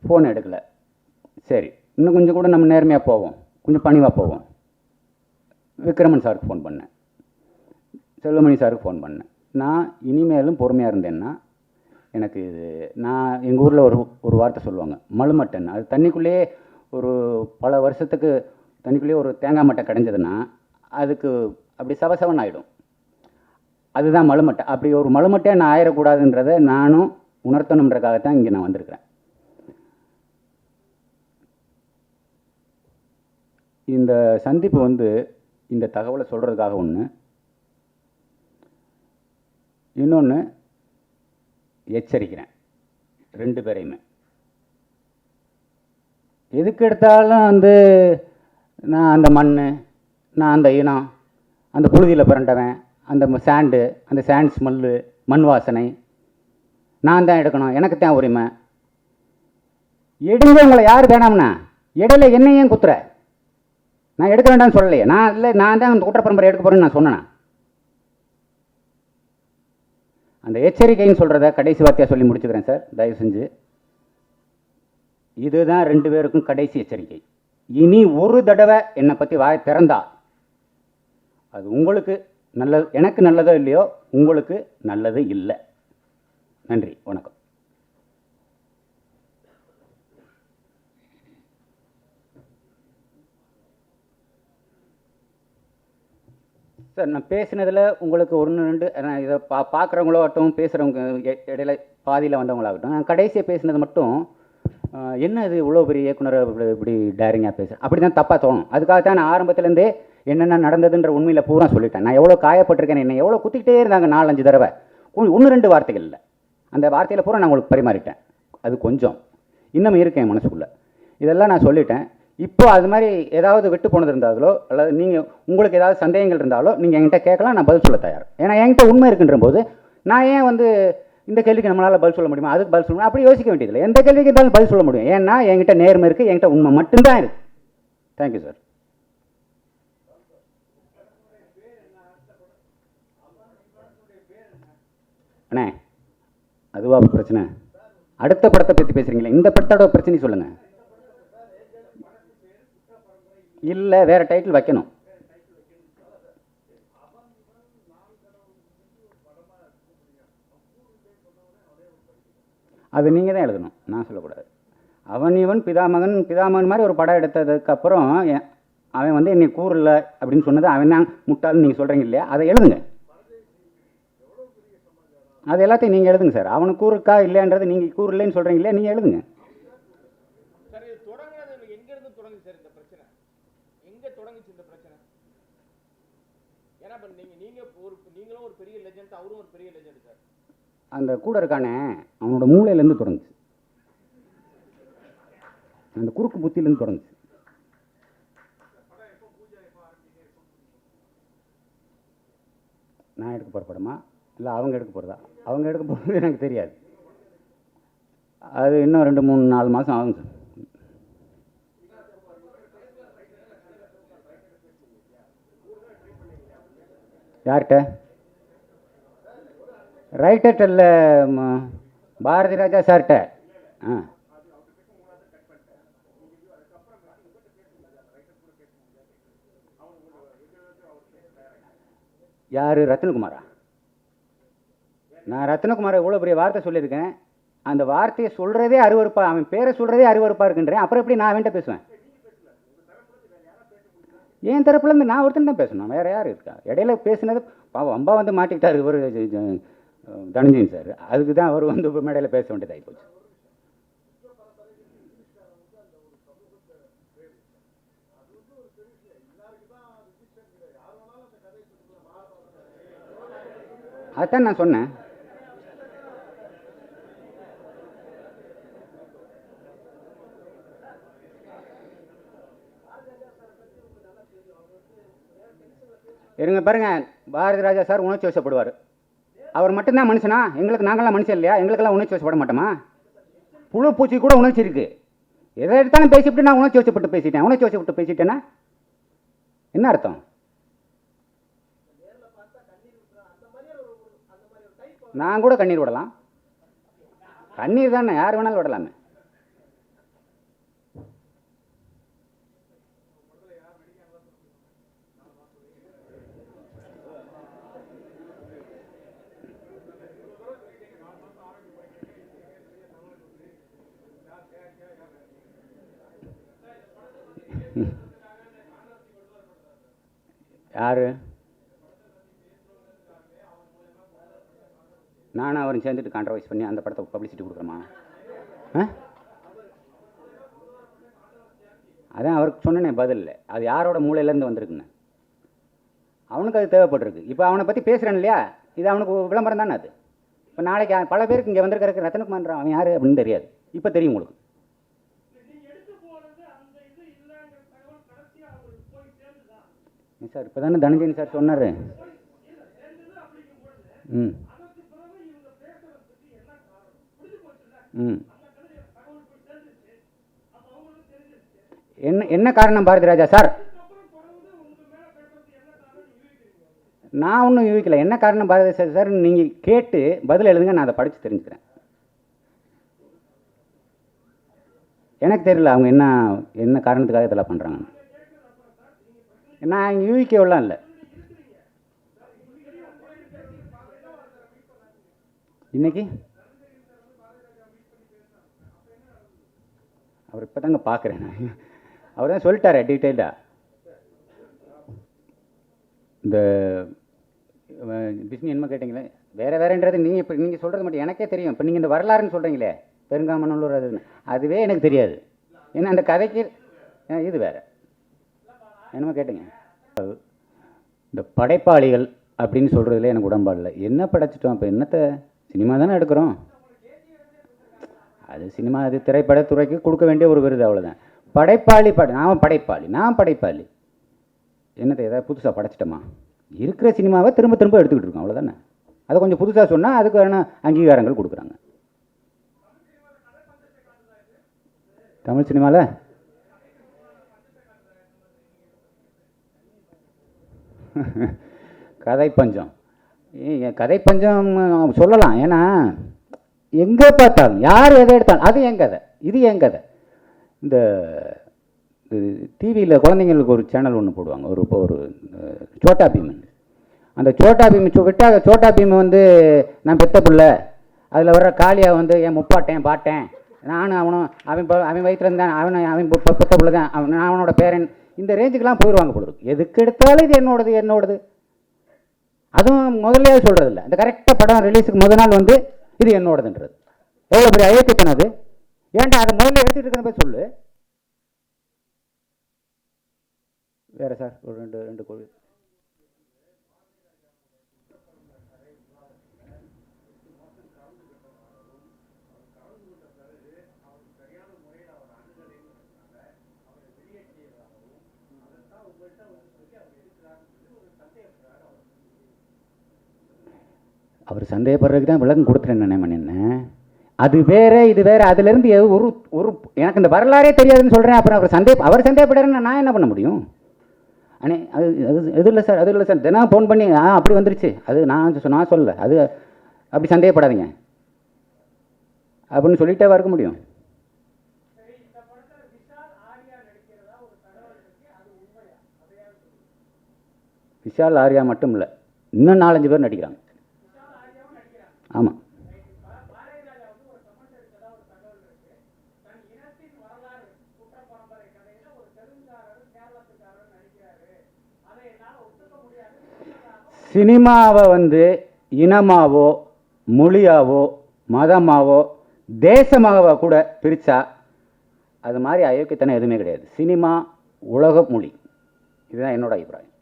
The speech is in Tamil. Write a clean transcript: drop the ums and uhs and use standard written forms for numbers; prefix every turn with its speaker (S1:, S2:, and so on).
S1: ஃபோன் எடுக்கலை. சரி, இன்னும் கொஞ்சம் கூட நம்ம நேர்மையாக போவோம், கொஞ்சம் பணிவாக போவோம். விக்ரமன் சாருக்கு ஃபோன் பண்ணேன், செல்வமணி சாருக்கு ஃபோன் பண்ணேன். நான் இனிமேலும் பொறுமையாக இருந்தேன்னா எனக்கு நான் எங்கள் ஊரில் ஒரு வார்த்தை சொல்லுவாங்க, மழுமட்டன். அது தண்ணிக்குள்ளேயே ஒரு பல வருஷத்துக்கு தண்ணிக்குள்ளேயே ஒரு தேங்காய் மட்டை கிடைஞ்சதுன்னா அதுக்கு அப்படி சவசவன் ஆகிடும். அதுதான் மழுமட்டை. அப்படி ஒரு மழுமட்டையாக நான் ஆயிடக்கூடாதுன்றதை நானும் உணர்த்தணுன்றக்காகத்தான் இங்கே நான் வந்திருக்கிறேன். இந்த சந்திப்பு வந்து இந்த தகவலை சொல்கிறதுக்காக ஒன்று, இன்னொன்று எச்சரிக்கிறேன் ரெண்டு பேரையுமே. எதுக்கு எடுத்தாலும் வந்து நான் அந்த மண், நான் அந்த இனம், அந்த புழுதியில் பிறண்டவன், அந்த சாண்டு, அந்த சாண்ட் ஸ்மெல்லு, மண் வாசனை நான் தான் எடுக்கணும், எனக்கு தான் உரிமை. எடுங்க, உங்களை யார் வேணாம்னா. இடையில என்ன ஏன் குத்துற? நான் எடுக்க வேண்டாம்னு சொல்லலையே. நான் இல்லை, நான் தான் அந்த குற்ற பரம்பரை எடுக்க போகிறேன்னு நான் சொன்னேன். அந்த எச்சரிக்கைன்னு சொல்கிறத கடைசி வார்த்தையாக சொல்லி முடிச்சுக்கிறேன் சார், தயவு செஞ்சு. இதுதான் ரெண்டு பேருக்கும் கடைசி எச்சரிக்கை. இனி ஒரு தடவை என்னை பற்றி வாய் திறந்தா அது உங்களுக்கு நல்லது, எனக்கு நல்லதோ இல்லையோ உங்களுக்கு நல்லது இல்லை. நன்றி, வணக்கம். சார், நான் பேசினதில் உங்களுக்கு ஒன்று ரெண்டு, நான் இதை பார்க்குறவங்களோ ஆகட்டும், பேசுகிறவங்க இடையில பாதியில் வந்தவங்களாகட்டும், நான் கடைசியாக பேசினது மட்டும் என்ன இது இவ்வளோ பெரிய இயக்குனர் இப்படி டேரிங்காக பேச, அப்படி தான் தப்பாக தோணும். அதுக்காகத்தான் நான் ஆரம்பத்துலேருந்தே என்னென்ன நடந்ததுன்ற உண்மையில் பூரா சொல்லிட்டேன். நான் எவ்வளோ காயப்பட்டிருக்கேன், என்னை எவ்வளோ குத்திக்கிட்டே இருந்தாங்க 4-5 தடவை, ஒன்று ரெண்டு வார்த்தைகள் இல்லை, அந்த வார்த்தையில் பூரா நான் உங்களுக்கு பரிமாறிட்டேன். அது கொஞ்சம் இன்னும் இருக்கேன் மனசுக்குள்ளே. இதெல்லாம் நான் சொல்லிட்டேன். இப்போ அது மாதிரி ஏதாவது விட்டு போனது இருந்தாலோ அல்லது நீங்கள் உங்களுக்கு ஏதாவது சந்தேகங்கள் இருந்தாலோ நீங்கள் என்கிட்ட கேட்கலாம், நான் பதில் சொல்ல தயார். ஏன்னா என்கிட்ட உண்மை இருக்குன்ற போது நான் ஏன் வந்து இந்த கேள்விக்கு நம்மளால் பதில் சொல்ல முடியுமா, அதுக்கு பதில் சொல்லணும் அப்படி யோசிக்க வேண்டியதில்லை. எந்த கேள்விக்கு இருந்தாலும் பதில் சொல்ல முடியும். ஏன்னா என்கிட்ட நேர்மை இருக்குது, என்கிட்ட உண்மை மட்டும்தான் இருக்குது. Thank you sir. அண்ணே, அதுவா பிரச்சனை? அடுத்த படத்தை பற்றி பேசுகிறீங்களே, இந்த படத்தோட பிரச்சனை சொல்லுங்கள். இல்லை, வேறு டைட்டில் வைக்கணும். அது நீங்கள் தான் எழுதணும், நான் சொல்லக்கூடாது. அவன் இவன் பிதாமகன் மாதிரி ஒரு படம் எடுத்ததுக்கப்புறம் அவன் வந்து என்னை கூறல அப்படின்னு சொன்னது அவன் தான் முட்டாள்னு நீங்கள் சொல்கிறீங்க இல்லையா, அதை எழுதுங்க. அது எல்லாத்தையும் நீங்கள் எழுதுங்க சார். அவனுக்கு கூறுக்கா இல்லைன்றது நீங்கள் கூறலன்னு சொல்கிறீங்க இல்லையா, நீங்கள் எழுதுங்க. அந்த கூட இருக்கானே அவனோட மூளையிலேருந்து தொடங்குச்சு, அந்த குறுக்கு புத்தியிலேருந்து தொடங்குச்சு. நான் எடுக்க போகிற படமா இல்லை அவங்க எடுக்க போகிறதா? அவங்க எடுக்க போகிறது எனக்கு தெரியாது. அது இன்னும் 2-3-4 மாதம் ஆகும் சார். யார்கிட்ட? ரைட்டர்கிட்ட இல்லை, பாரதி ராஜா சார்கிட்ட. யார்? ரத்னகுமாரா? நான் ரத்னகுமாரை இவ்வளோ பெரிய வார்த்தை சொல்லியிருக்கேன். அந்த வார்த்தையை சொல்கிறதே அருவருப்பா, அவன் பேரை சொல்கிறதே அருவருப்பாக இருக்குன்றேன். அப்புறம் எப்படி நான் அவன்கிட்ட பேசுவேன்? என் தரப்புலேருந்து நான் ஒருத்தன் தான் பேசணும், வேறு யார் இருக்கா? இடையில பேசுனது பாவம் அம்பா வந்து மாட்டிக்கிட்டார் இவர் தனஞ்சயன் சார். அதுக்கு தான் அவர் வந்து மேடையில் பேச வேண்டியதாகி போச்சு. அதுதான் நான் சொன்னேன். இருங்க பாருங்க, பாரதி ராஜா சார் உணர்ச்சி வசப்படுவார். அவர் மட்டும்தான் மனுஷனா? எங்களுக்கு நாங்களாம் மனுஷன் இல்லையா? எங்களுக்கெல்லாம் உணர்ச்சி வசப்பட மாட்டோமா? புழு பூச்சி கூட உணர்ச்சி இருக்குது. எதை எடுத்தாலும் பேசிவிட்டு நான் உணர்ச்சி வசப்பட்டு பேசிட்டேன். உணர்ச்சி வசப்பட்டு பேசிட்டேன்னா என்ன அர்த்தம்? நான் கூட கண்ணீர் விடலாம். கண்ணீர் தானே, யார் வேணாலும் விடலாமே. யார்? நானும் அவரும் சேர்ந்துட்டு கான்ட்ரவைஸ் பண்ணி அந்த படத்தை பப்ளிசிட்டி கொடுக்குறோமா? அதான் அவருக்கு சொன்னேனே பதில் இல்லை. அது யாரோட மூளையிலேருந்து வந்திருக்குன்னு. அவனுக்கு அது தேவைப்பட்டிருக்கு. இப்போ அவனை பற்றி பேசுகிறேன் இல்லையா, இது அவனுக்கு விளம்பரம் தானே அது. இப்போ நாளைக்கு பல பேருக்கு இங்கே வந்திருக்கிறக்கு ரத்தனகுமார் அவன் யார் அப்படின்னு தெரியாது. இப்போ தெரியும் உங்களுக்கு. சார் இப்போ தானே தனஞ்சயன் சார் சொன்னார். ம் ம் என்ன காரணம் பாரதி ராஜா சார்? நான் ஒன்றும் யூகிக்கல. என்ன காரணம் பாரதி சார் நீங்கள் கேட்டு பதில் எழுதுங்க, நான் அதை படித்து தெரிஞ்சுக்கிறேன். எனக்கு தெரியல அவங்க என்ன காரணத்துக்காக இதெல்லாம் பண்ணுறாங்க. நான் யூகிக்கவெல்லாம் இல்லை. இன்னைக்கு அவர் இப்போ தாங்க பார்க்குறேன். அவர் தான் சொல்லிட்டாரே டீட்டெயிலாக. இந்த பிஸ்னி என்ன கேட்டிங்களே, வேறேன்றது நீங்கள் சொல்கிறது மட்டும் எனக்கே தெரியும். இப்போ நீங்கள் இந்த வரலாறுன்னு சொல்கிறீங்களே, பெருங்காமநல்லூர் அதுவே எனக்கு தெரியாது. ஏன்னா அந்த கதைக்கு இது வேறு என்னமோ கேட்டுங்க. இந்த படைப்பாளிகள் அப்படின்னு சொல்கிறதுல எனக்கு உடன்பாடு இல்லை. என்ன படைச்சிட்டோம்? இப்போ என்னத்தை சினிமா தானே எடுக்கிறோம். அது சினிமா, அது திரைப்படத்துறைக்கு கொடுக்க வேண்டிய ஒரு விருது, அவ்வளோதான். படைப்பாளி நான் படைப்பாளி என்னத்தை ஏதாவது புதுசாக படைச்சிட்டோமா? இருக்கிற சினிமாவை திரும்ப திரும்ப எடுத்துக்கிட்டு இருக்கோம், அவ்வளோதானே. அதை கொஞ்சம் புதுசாக சொன்னால் அதுக்கான அங்கீகாரங்கள் கொடுக்குறாங்க. தமிழ் சினிமாவில் கதை பஞ்சம் சொல்லலாம். ஏன்னா எங்கே பார்த்தாலும் யார் எதை எடுத்தாலும் அது என் கதை, இது என் கதை. இந்த டிவியில் குழந்தைங்களுக்கு ஒரு சேனல் ஒன்று போடுவாங்க, ஒரு சோட்டா பீம். அந்த சோட்டா பீம் விட்டால் சோட்டா பீம் நான் பெத்த பிள்ளை, அதில் வர்ற காளியாக என் முப்பாட்டேன் பாட்டேன், நானும் அவனும் அவன் வயிற்றுல இருந்தான், அவன் பெத்த பிள்ளை தான், அவனோட பேரன், இந்த ரேஞ்சுக்கெலாம் போயிடுவாங்க போல இருக்கு. எதுக்கு எடுத்தாலும் இது என்னோடது. அதுவும் முதல்ல சொல்கிறதில்ல. இந்த கரெக்டாக படம் ரிலீஸுக்கு முதல் நாள் இது என்னோடதுன்றது எவ்வளோ பெரிய அயோக்கியத்தனம் அது. ஏன்டா அதை முதல்ல எடுத்துகிட்டு இருக்கிற போய் சொல்லு. வேறு சார் ஒரு ரெண்டு கோழி அவர் சந்தேகப்படுறதுக்கு தான் விளக்கம் கொடுத்துட்டேன். என்ன அது வேற இது வேற, அதுலேருந்து ஒரு எனக்கு இந்த வரலாறே தெரியாதுன்னு சொல்கிறேன். அப்புறம் அவர் சந்தேகப்படுறேன்னு நான் என்ன பண்ண முடியும்? அண்ணே அது இல்லை சார் தினம் ஃபோன் பண்ணி அப்படி வந்துருச்சு, அது நான் சொல்லலை, அது அப்படி சந்தேகப்படாதீங்க அப்படின்னு சொல்லிட்டே இருக்க முடியும். விஷால் ஆர்யா மட்டும் இல்லை, இன்னும் 4-5 பேர் நடிக்கிறாங்க. ஆமாம். சினிமாவை இனமாவோ மொழியாவோ மதமாவோ தேசமாகவோ கூட பிரித்தா அது மாதிரி அயோக்கியத்தனம் எதுவுமே கிடையாது. சினிமா உலக மொழி. இதுதான் என்னோட அபிப்பிராயம்.